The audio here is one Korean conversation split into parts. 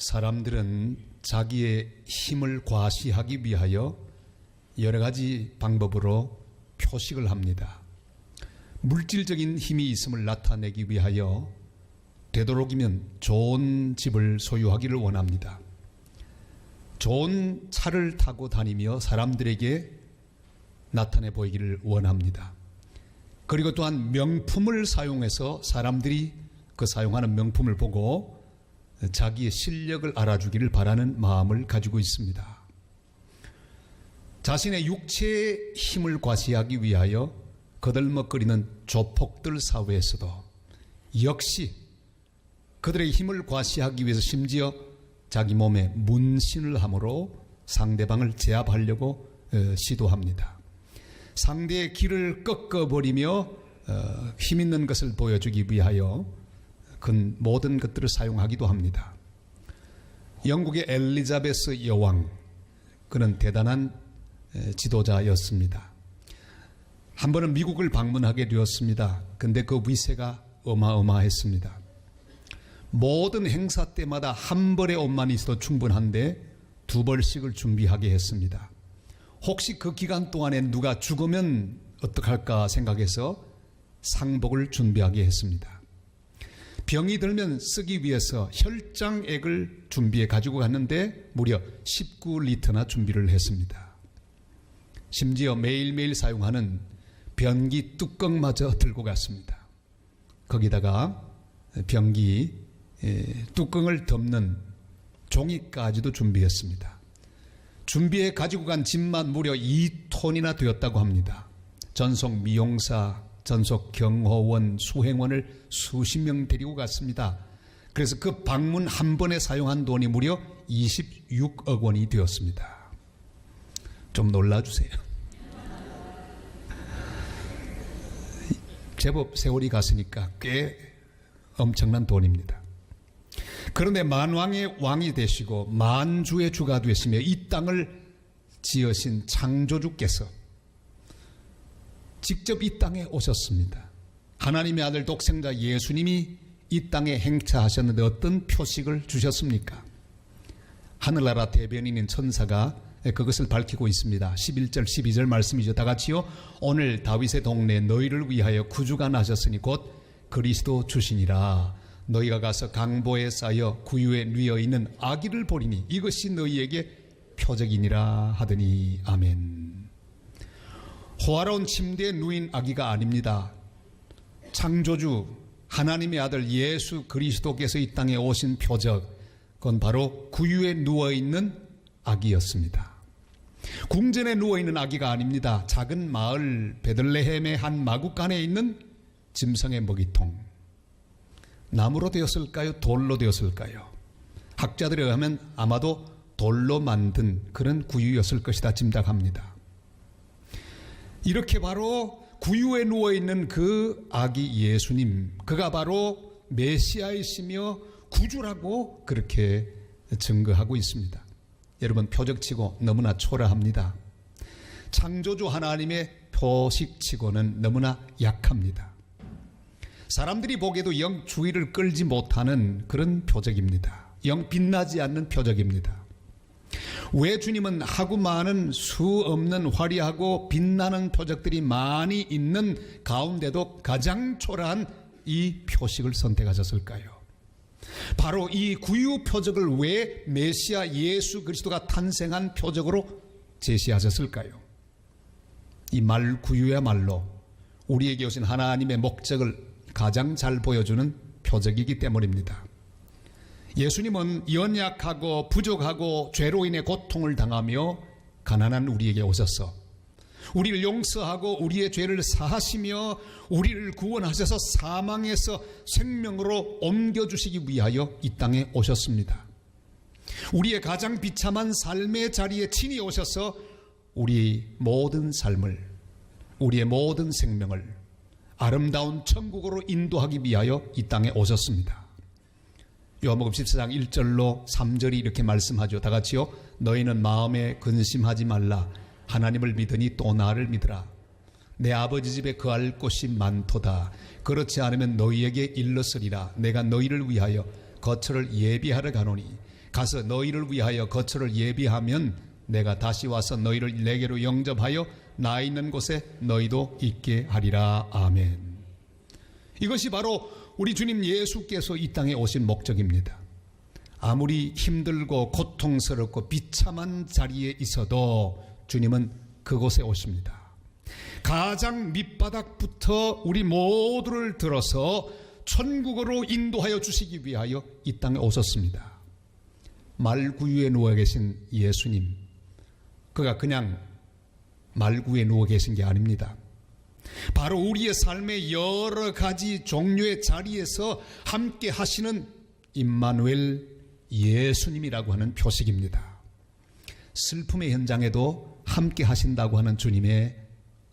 사람들은 자기의 힘을 과시하기 위하여 여러 가지 방법으로 표식을 합니다. 물질적인 힘이 있음을 나타내기 위하여 되도록이면 좋은 집을 소유하기를 원합니다. 좋은 차를 타고 다니며 사람들에게 나타내 보이기를 원합니다. 그리고 또한 명품을 사용해서 사람들이 그 사용하는 명품을 보고 자기의 실력을 알아주기를 바라는 마음을 가지고 있습니다. 자신의 육체의 힘을 과시하기 위하여 거들먹거리는 조폭들 사회에서도 역시 그들의 힘을 과시하기 위해서 심지어 자기 몸에 문신을 함으로 상대방을 제압하려고 시도합니다. 상대의 길을 꺾어버리며 힘 있는 것을 보여주기 위하여 그 모든 것들을 사용하기도 합니다. 영국의 엘리자베스 여왕, 그는 대단한 지도자였습니다. 한 번은 미국을 방문하게 되었습니다. 근데 그 위세가 어마어마했습니다. 모든 행사 때마다 한 벌의 옷만 있어도 충분한데 두 벌씩을 준비하게 했습니다. 혹시 그 기간 동안에 누가 죽으면 어떡할까 생각해서 상복을 준비하게 했습니다. 병이 들면 쓰기 위해서 혈장액을 준비해 가지고 갔는데 무려 19리터나 준비를 했습니다. 심지어 매일매일 사용하는 변기 뚜껑마저 들고 갔습니다. 거기다가 변기 뚜껑을 덮는 종이까지도 준비했습니다. 준비해 가지고 간 짐만 무려 2톤이나 되었다고 합니다. 전속 미용사, 전속 경호원, 수행원을 수십 명 데리고 갔습니다. 그래서 그 방문 한 번에 사용한 돈이 무려 26억 원이 되었습니다. 좀 놀라주세요. 제법 세월이 갔으니까 꽤 엄청난 돈입니다. 그런데 만왕의 왕이 되시고 만주의 주가 되시며 이 땅을 지으신 창조주께서 직접 이 땅에 오셨습니다. 하나님의 아들 독생자 예수님이 이 땅에 행차하셨는데 어떤 표식을 주셨습니까? 하늘나라 대변인인 천사가 그것을 밝히고 있습니다. 11절 12절 말씀이죠. 다 같이요. 오늘 다윗의 동네 너희를 위하여 구주가 나셨으니 곧 그리스도 주시니라. 너희가 가서 강보에 쌓여 구유에 누워 있는 아기를 보리니 이것이 너희에게 표적이니라 하더니 아멘. 호화로운 침대에 누인 아기가 아닙니다. 창조주 하나님의 아들 예수 그리스도께서 이 땅에 오신 표적, 그건 바로 구유에 누워있는 아기였습니다. 궁전에 누워있는 아기가 아닙니다. 작은 마을 베들레헴의 한 마구간에 있는 짐승의 먹이통. 나무로 되었을까요? 돌로 되었을까요? 학자들에 의하면 아마도 돌로 만든 그런 구유였을 것이다 짐작합니다. 이렇게 바로 구유에 누워있는 그 아기 예수님, 그가 바로 메시아이시며 구주라고 그렇게 증거하고 있습니다. 여러분, 표적치고 너무나 초라합니다. 창조주 하나님의 표식치고는 너무나 약합니다. 사람들이 보기에도 영 주의를 끌지 못하는 그런 표적입니다. 영 빛나지 않는 표적입니다. 왜 주님은 하고 많은 수 없는 화려하고 빛나는 표적들이 많이 있는 가운데도 가장 초라한 이 표식을 선택하셨을까요? 바로 이 구유 표적을 왜 메시아 예수 그리스도가 탄생한 표적으로 제시하셨을까요? 이 말 구유야말로 우리에게 오신 하나님의 목적을 가장 잘 보여주는 표적이기 때문입니다. 예수님은 연약하고 부족하고 죄로 인해 고통을 당하며 가난한 우리에게 오셔서 우리를 용서하고 우리의 죄를 사하시며 우리를 구원하셔서 사망에서 생명으로 옮겨주시기 위하여 이 땅에 오셨습니다. 우리의 가장 비참한 삶의 자리에 친히 오셔서 우리 모든 삶을, 우리의 모든 생명을 아름다운 천국으로 인도하기 위하여 이 땅에 오셨습니다. 요한복음 14장 1절로 3절이 이렇게 말씀하죠. 다 같이요. 너희는 마음에 근심하지 말라. 하나님을 믿으니 또 나를 믿으라. 내 아버지 집에 거할 곳이 많도다. 그렇지 않으면 너희에게 일렀으리라. 내가 너희를 위하여 거처를 예비하러 가노니 가서 너희를 위하여 거처를 예비하면 내가 다시 와서 너희를 내게로 영접하여 나 있는 곳에 너희도 있게 하리라. 아멘. 이것이 바로 우리 주님 예수께서 이 땅에 오신 목적입니다. 아무리 힘들고 고통스럽고 비참한 자리에 있어도 주님은 그곳에 오십니다. 가장 밑바닥부터 우리 모두를 들어서 천국으로 인도하여 주시기 위하여 이 땅에 오셨습니다. 말구유에 누워 계신 예수님, 그가 그냥 말구에 누워 계신 게 아닙니다. 바로 우리의 삶의 여러 가지 종류의 자리에서 함께 하시는 임마누엘 예수님이라고 하는 표식입니다. 슬픔의 현장에도 함께 하신다고 하는 주님의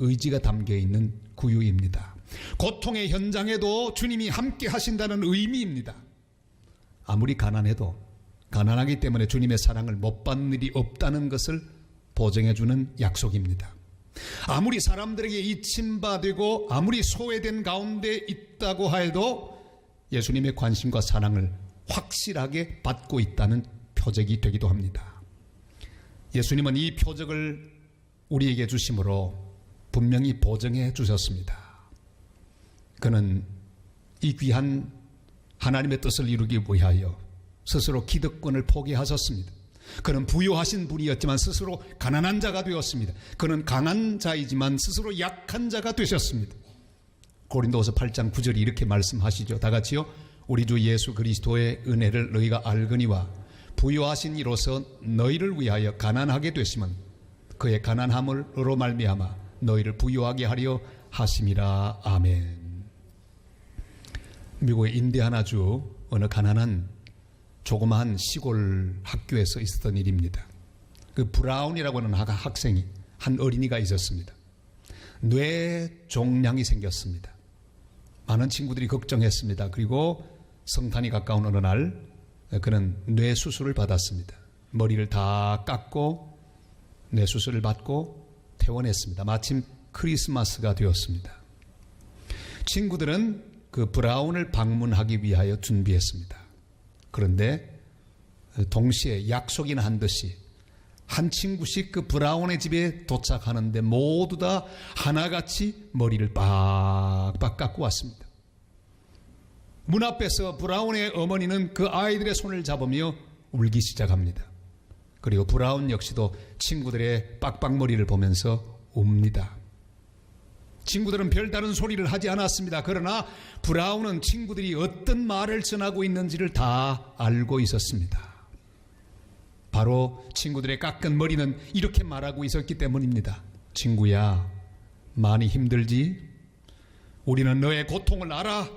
의지가 담겨 있는 구유입니다. 고통의 현장에도 주님이 함께 하신다는 의미입니다. 아무리 가난해도 가난하기 때문에 주님의 사랑을 못 받는 일이 없다는 것을 보증해주는 약속입니다. 아무리 사람들에게 잊힘받고 아무리 소외된 가운데 있다고 해도 예수님의 관심과 사랑을 확실하게 받고 있다는 표적이 되기도 합니다. 예수님은 이 표적을 우리에게 주심으로 분명히 보증해 주셨습니다. 그는 이 귀한 하나님의 뜻을 이루기 위하여 스스로 기득권을 포기하셨습니다. 그는 부유하신 분이었지만 스스로 가난한 자가 되었습니다. 그는 강한 자이지만 스스로 약한 자가 되셨습니다. 고린도서 8장 9절이 이렇게 말씀하시죠. 다 같이요. 우리 주 예수 그리스도의 은혜를 너희가 알거니와 부유하신 이로서 너희를 위하여 가난하게 되심은 그의 가난함으로 말미암아 너희를 부유하게 하려 하심이라. 아멘. 미국의 인디아나주 어느 가난한 조그마한 시골 학교에서 있었던 일입니다. 그 브라운이라고 하는 학생이, 한 어린이가 있었습니다. 뇌종양이 생겼습니다. 많은 친구들이 걱정했습니다. 그리고 성탄이 가까운 어느 날 그는 뇌 수술을 받았습니다. 머리를 다 깎고 뇌 수술을 받고 퇴원했습니다. 마침 크리스마스가 되었습니다. 친구들은 그 브라운을 방문하기 위하여 준비했습니다. 그런데 동시에 약속이나 한 듯이 한 친구씩 그 브라운의 집에 도착하는데 모두 다 하나같이 머리를 빡빡 깎고 왔습니다. 문 앞에서 브라운의 어머니는 그 아이들의 손을 잡으며 울기 시작합니다. 그리고 브라운 역시도 친구들의 빡빡머리를 보면서 웁니다. 친구들은 별다른 소리를 하지 않았습니다. 그러나 브라운은 친구들이 어떤 말을 전하고 있는지를 다 알고 있었습니다. 바로 친구들의 깎은 머리는 이렇게 말하고 있었기 때문입니다. 친구야, 많이 힘들지? 우리는 너의 고통을 알아.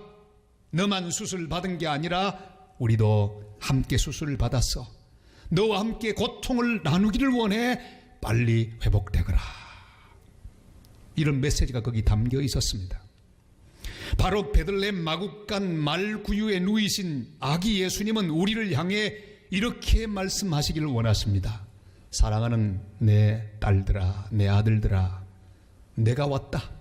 너만 수술 받은 게 아니라 우리도 함께 수술을 받았어. 너와 함께 고통을 나누기를 원해. 빨리 회복되거라. 이런 메시지가 거기 담겨 있었습니다. 바로 베들레헴 마국간 말구유에 누이신 아기 예수님은 우리를 향해 이렇게 말씀하시기를 원하십니다. 사랑하는 내 딸들아, 내 아들들아, 내가 왔다.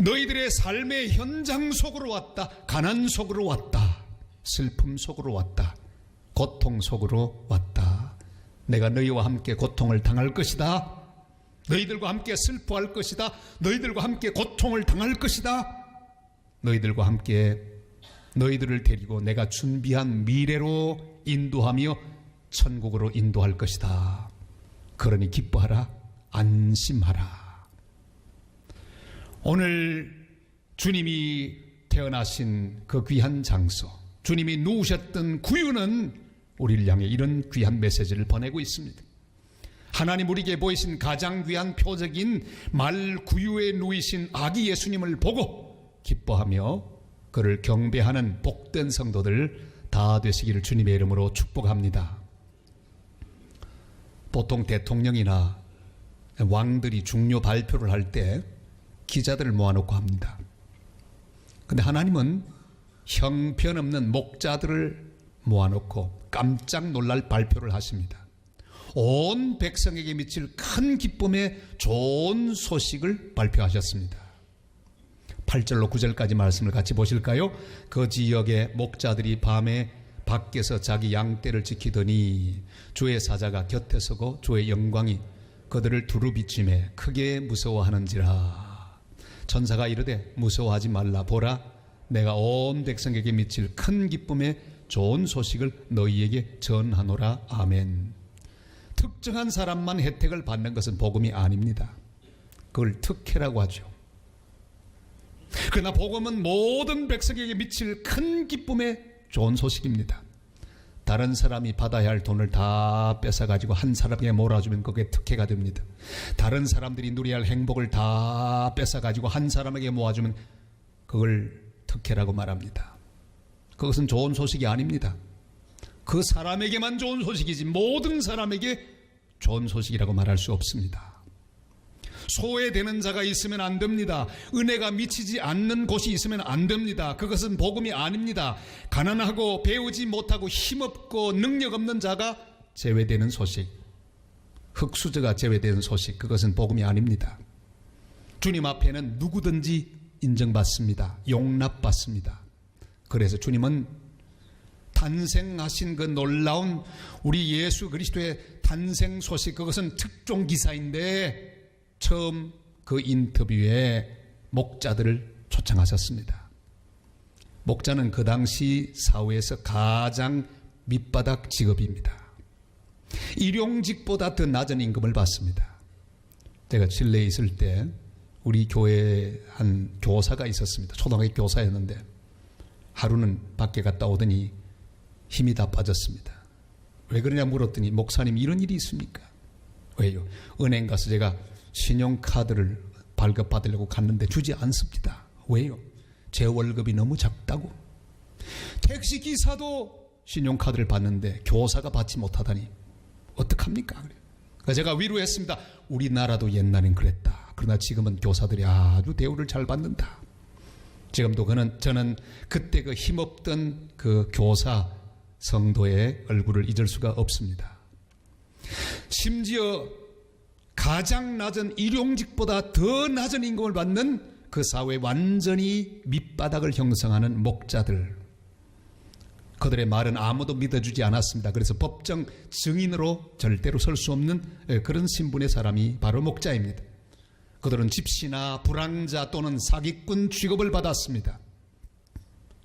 너희들의 삶의 현장 속으로 왔다. 가난 속으로 왔다. 슬픔 속으로 왔다. 고통 속으로 왔다. 내가 너희와 함께 고통을 당할 것이다. 너희들과 함께 슬퍼할 것이다. 너희들과 함께 고통을 당할 것이다. 너희들과 함께 너희들을 데리고 내가 준비한 미래로 인도하며 천국으로 인도할 것이다. 그러니 기뻐하라. 안심하라. 오늘 주님이 태어나신 그 귀한 장소, 주님이 누우셨던 구유는 우리를 향해 이런 귀한 메시지를 보내고 있습니다. 하나님 우리에게 보이신 가장 귀한 표적인 말구유에 누이신 아기 예수님을 보고 기뻐하며 그를 경배하는 복된 성도들 다 되시기를 주님의 이름으로 축복합니다. 보통 대통령이나 왕들이 중요 발표를 할 때 기자들을 모아놓고 합니다. 근데 하나님은 형편없는 목자들을 모아놓고 깜짝 놀랄 발표를 하십니다. 온 백성에게 미칠 큰 기쁨의 좋은 소식을 발표하셨습니다. 8절로 9절까지 말씀을 같이 보실까요? 그 지역의 목자들이 밤에 밖에서 자기 양떼를 지키더니 주의 사자가 곁에 서고 주의 영광이 그들을 두루비침에 크게 무서워하는지라. 천사가 이르되 무서워하지 말라. 보라, 내가 온 백성에게 미칠 큰 기쁨의 좋은 소식을 너희에게 전하노라. 아멘. 특정한 사람만 혜택을 받는 것은 복음이 아닙니다. 그걸 특혜라고 하죠. 그러나 복음은 모든 백성에게 미칠 큰 기쁨의 좋은 소식입니다. 다른 사람이 받아야 할 돈을 다 뺏어가지고 한 사람에게 몰아주면 그게 특혜가 됩니다. 다른 사람들이 누려야 할 행복을 다 뺏어가지고 한 사람에게 모아주면 그걸 특혜라고 말합니다. 그것은 좋은 소식이 아닙니다. 그 사람에게만 좋은 소식이지 모든 사람에게 좋은 소식이라고 말할 수 없습니다. 소외되는 자가 있으면 안 됩니다. 은혜가 미치지 않는 곳이 있으면 안 됩니다. 그것은 복음이 아닙니다. 가난하고 배우지 못하고 힘없고 능력 없는 자가 제외되는 소식, 흙수저가 제외되는 소식, 그것은 복음이 아닙니다. 주님 앞에는 누구든지 인정받습니다. 용납받습니다. 그래서 주님은 탄생하신 그 놀라운 우리 예수 그리스도의 탄생 소식, 그것은 특종 기사인데 처음 그 인터뷰에 목자들을 초청하셨습니다. 목자는 그 당시 사회에서 가장 밑바닥 직업입니다. 일용직보다 더 낮은 임금을 받습니다. 제가 칠레에 있을 때 우리 교회에 한 교사가 있었습니다. 초등학교 교사였는데 하루는 밖에 갔다 오더니 힘이 다 빠졌습니다. 왜 그러냐 물었더니 목사님 이런 일이 있습니까? 왜요? 은행 가서 제가 신용카드를 발급받으려고 갔는데 주지 않습니다. 왜요? 제 월급이 너무 작다고. 택시기사도 신용카드를 받는데 교사가 받지 못하다니 어떡합니까? 그래서 제가 위로했습니다. 우리나라도 옛날엔 그랬다. 그러나 지금은 교사들이 아주 대우를 잘 받는다. 지금도 저는 그때 그 힘없던 그 교사 성도의 얼굴을 잊을 수가 없습니다. 심지어 가장 낮은 일용직보다 더 낮은 임금을 받는 그 사회에 완전히 밑바닥을 형성하는 목자들, 그들의 말은 아무도 믿어주지 않았습니다. 그래서 법정 증인으로 절대로 설 수 없는 그런 신분의 사람이 바로 목자입니다. 그들은 집시나 불황자 또는 사기꾼 취급을 받았습니다.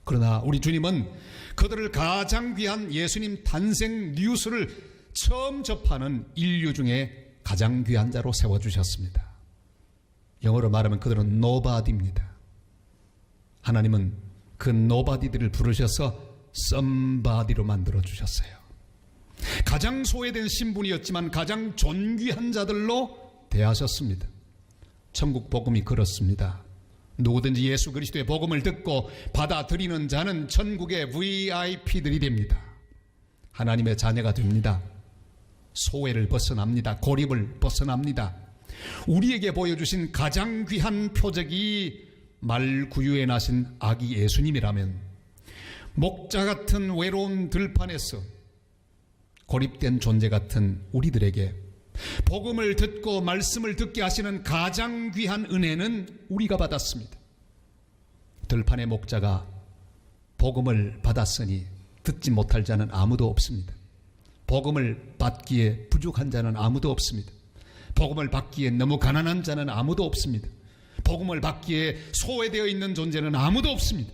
그러나 우리 주님은 그들을 가장 귀한 예수님 탄생 뉴스를 처음 접하는 인류 중에 가장 귀한 자로 세워주셨습니다. 영어로 말하면 그들은 nobody입니다. 하나님은 그 nobody들을 부르셔서 somebody로 만들어주셨어요. 가장 소외된 신분이었지만 가장 존귀한 자들로 대하셨습니다. 천국 복음이 그렇습니다. 누구든지 예수 그리스도의 복음을 듣고 받아들이는 자는 천국의 VIP들이 됩니다. 하나님의 자녀가 됩니다. 소외를 벗어납니다. 고립을 벗어납니다. 우리에게 보여주신 가장 귀한 표적이 말구유에 나신 아기 예수님이라면 목자 같은 외로운 들판에서 고립된 존재 같은 우리들에게 복음을 듣고 말씀을 듣게 하시는 가장 귀한 은혜는 우리가 받았습니다. 들판의 목자가 복음을 받았으니 듣지 못할 자는 아무도 없습니다. 복음을 받기에 부족한 자는 아무도 없습니다. 복음을 받기에 너무 가난한 자는 아무도 없습니다. 복음을 받기에 소외되어 있는 존재는 아무도 없습니다.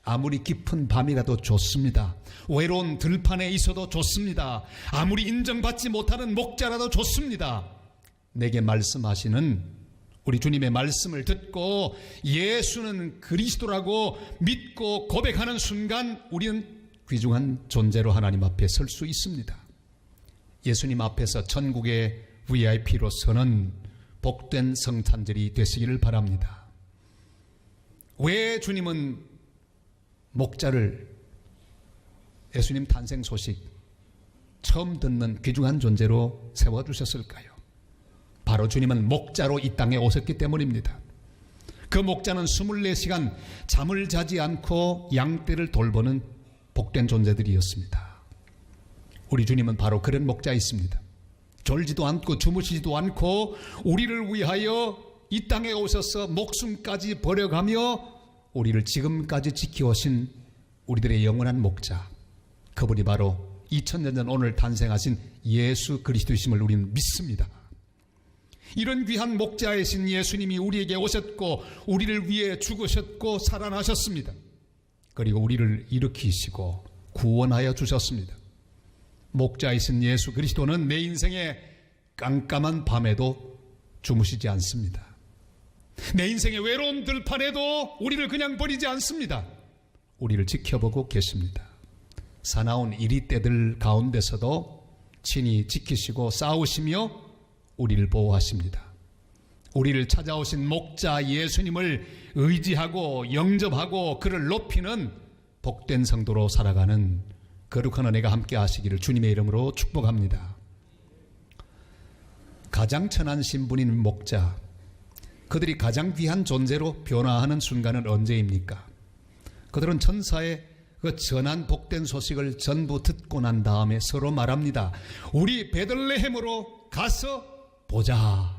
아무리 깊은 밤이라도 좋습니다. 외로운 들판에 있어도 좋습니다. 아무리 인정받지 못하는 목자라도 좋습니다. 내게 말씀하시는 우리 주님의 말씀을 듣고 예수는 그리스도라고 믿고 고백하는 순간 우리는 귀중한 존재로 하나님 앞에 설 수 있습니다. 예수님 앞에서 천국의 VIP로 서는 복된 성탄절이 되시기를 바랍니다. 왜 주님은 목자를 예수님 탄생 소식 처음 듣는 귀중한 존재로 세워주셨을까요? 바로 주님은 목자로 이 땅에 오셨기 때문입니다. 그 목자는 24시간 잠을 자지 않고 양떼를 돌보는 복된 존재들이었습니다. 우리 주님은 바로 그런 목자이십니다. 졸지도 않고 주무시지도 않고 우리를 위하여 이 땅에 오셔서 목숨까지 버려가며 우리를 지금까지 지켜오신 우리들의 영원한 목자, 그분이 바로 2000년 전 오늘 탄생하신 예수 그리스도이심을 우리는 믿습니다. 이런 귀한 목자이신 예수님이 우리에게 오셨고 우리를 위해 죽으셨고 살아나셨습니다. 그리고 우리를 일으키시고 구원하여 주셨습니다. 목자이신 예수 그리스도는 내 인생의 깜깜한 밤에도 주무시지 않습니다. 내 인생의 외로운 들판에도 우리를 그냥 버리지 않습니다. 우리를 지켜보고 계십니다. 사나운 이리떼들 가운데서도 친히 지키시고 싸우시며 우리를 보호하십니다. 우리를 찾아오신 목자 예수님을 의지하고 영접하고 그를 높이는 복된 성도로 살아가는 거룩한 은혜가 함께 하시기를 주님의 이름으로 축복합니다. 가장 천한 신분인 목자, 그들이 가장 귀한 존재로 변화하는 순간은 언제입니까? 그들은 천사의 그 전한 복된 소식을 전부 듣고 난 다음에 서로 말합니다. 우리 베들레헴으로 가서 보자.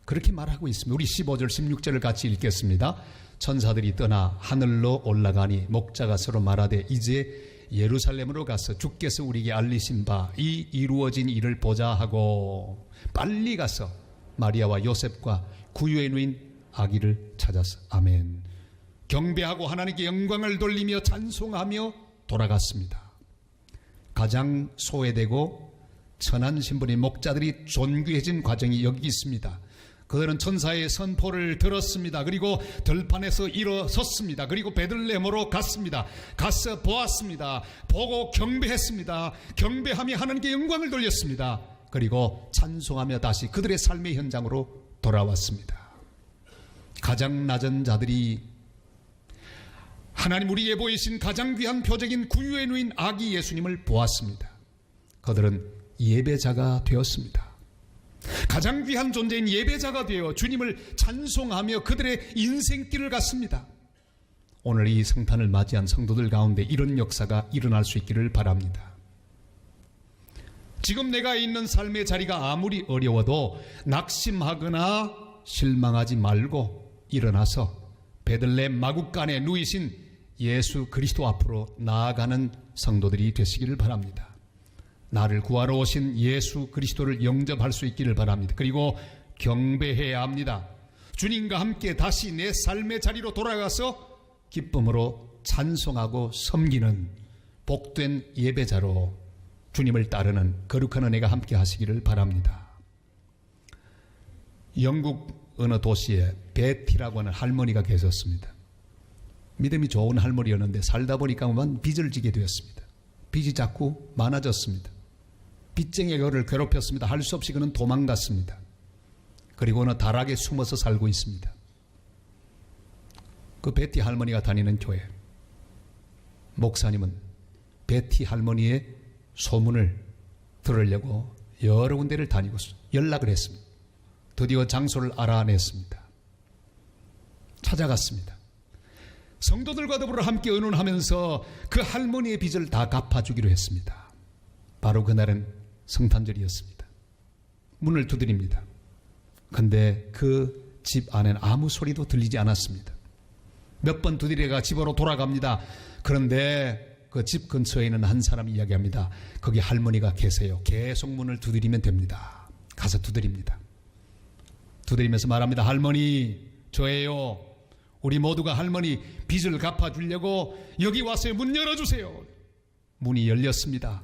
그렇게 말하고 있습니다. 우리 15절 16절을 같이 읽겠습니다. 천사들이 떠나 하늘로 올라가니 목자가 서로 말하되 이제 예루살렘으로 가서 주께서 우리에게 알리신 바 이 이루어진 일을 보자 하고 빨리 가서 마리아와 요셉과 구유에 누인 아기를 찾았어. 아멘. 경배하고 하나님께 영광을 돌리며 찬송하며 돌아갔습니다. 가장 소외되고 천한 신분인 목자들이 존귀해진 과정이 여기 있습니다. 그들은 천사의 선포를 들었습니다. 그리고 들판에서 일어섰습니다. 그리고 베들레헴으로 갔습니다. 가서 보았습니다. 보고 경배했습니다. 경배하며 하나님께 영광을 돌렸습니다. 그리고 찬송하며 다시 그들의 삶의 현장으로 돌아왔습니다. 가장 낮은 자들이 하나님 우리에게 보이신 가장 귀한 표적인 구유에 누인 아기 예수님을 보았습니다. 그들은 예배자가 되었습니다. 가장 귀한 존재인 예배자가 되어 주님을 찬송하며 그들의 인생길을 갔습니다. 오늘 이 성탄을 맞이한 성도들 가운데 이런 역사가 일어날 수 있기를 바랍니다. 지금 내가 있는 삶의 자리가 아무리 어려워도 낙심하거나 실망하지 말고 일어나서 베들레헴 마구간에 누이신 예수 그리스도 앞으로 나아가는 성도들이 되시기를 바랍니다. 나를 구하러 오신 예수 그리스도를 영접할 수 있기를 바랍니다. 그리고 경배해야 합니다. 주님과 함께 다시 내 삶의 자리로 돌아가서 기쁨으로 찬송하고 섬기는 복된 예배자로 주님을 따르는 거룩한 은혜가 함께 하시기를 바랍니다. 영국 어느 도시에 베티라고 하는 할머니가 계셨습니다. 믿음이 좋은 할머니였는데 살다 보니까 빚을 지게 되었습니다. 빚이 자꾸 많아졌습니다. 빚쟁이가 그를 괴롭혔습니다. 할 수 없이 그는 도망갔습니다. 그리고 어느 다락에 숨어서 살고 있습니다. 그 베티 할머니가 다니는 교회 목사님은 베티 할머니의 소문을 들으려고 여러 군데를 다니고 연락을 했습니다. 드디어 장소를 알아냈습니다. 찾아갔습니다. 성도들과 더불어 함께 의논하면서 그 할머니의 빚을 다 갚아주기로 했습니다. 바로 그날은 성탄절이었습니다. 문을 두드립니다. 근데 그 집 안에는 아무 소리도 들리지 않았습니다. 몇 번 두드리다가 집으로 돌아갑니다. 그런데 그 집 근처에 있는 한 사람이 이야기합니다. 거기 할머니가 계세요. 계속 문을 두드리면 됩니다. 가서 두드립니다. 두드리면서 말합니다. 할머니, 저예요. 우리 모두가 할머니 빚을 갚아주려고 여기 와서 문 열어주세요. 문이 열렸습니다.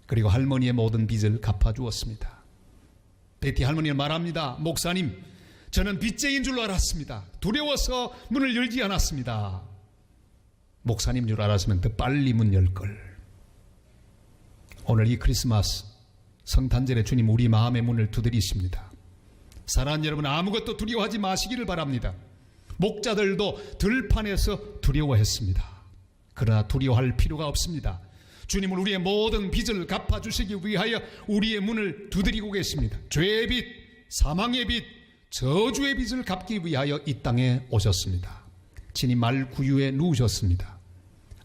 그리고 할머니의 모든 빚을 갚아주었습니다. 베티 할머니는 말합니다. 목사님, 저는 빚쟁이인 줄 알았습니다. 두려워서 문을 열지 않았습니다. 목사님 줄 알았으면 더 빨리 문 열걸. 오늘 이 크리스마스 성탄절에 주님 우리 마음의 문을 두드리십니다. 사랑하는 여러분, 아무것도 두려워하지 마시기를 바랍니다. 목자들도 들판에서 두려워했습니다. 그러나 두려워할 필요가 없습니다. 주님은 우리의 모든 빚을 갚아주시기 위하여 우리의 문을 두드리고 계십니다. 죄의 빚, 사망의 빚, 저주의 빚을 갚기 위하여 이 땅에 오셨습니다. 친히 말구유에 누우셨습니다.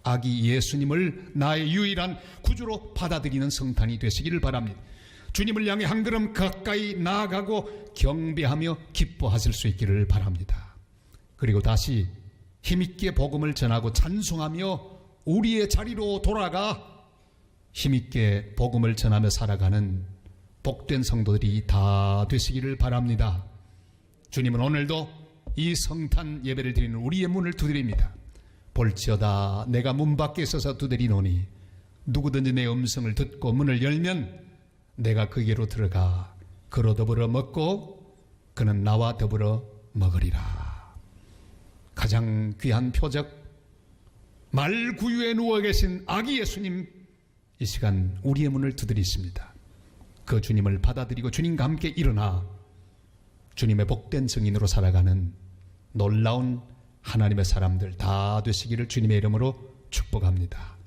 아기 예수님을 나의 유일한 구주로 받아들이는 성탄이 되시기를 바랍니다. 주님을 향해 한 걸음 가까이 나아가고 경배하며 기뻐하실 수 있기를 바랍니다. 그리고 다시 힘있게 복음을 전하고 찬송하며 우리의 자리로 돌아가 힘있게 복음을 전하며 살아가는 복된 성도들이 다 되시기를 바랍니다. 주님은 오늘도 이 성탄 예배를 드리는 우리의 문을 두드립니다. 볼지어다 내가 문 밖에 서서 두드리노니 누구든지 내 음성을 듣고 문을 열면 내가 그에게로 들어가 그로 더불어 먹고 그는 나와 더불어 먹으리라. 가장 귀한 표적, 말 구유에 누워 계신 아기 예수님, 이 시간 우리의 문을 두드리십니다. 그 주님을 받아들이고 주님과 함께 일어나 주님의 복된 증인으로 살아가는 놀라운 하나님의 사람들 다 되시기를 주님의 이름으로 축복합니다.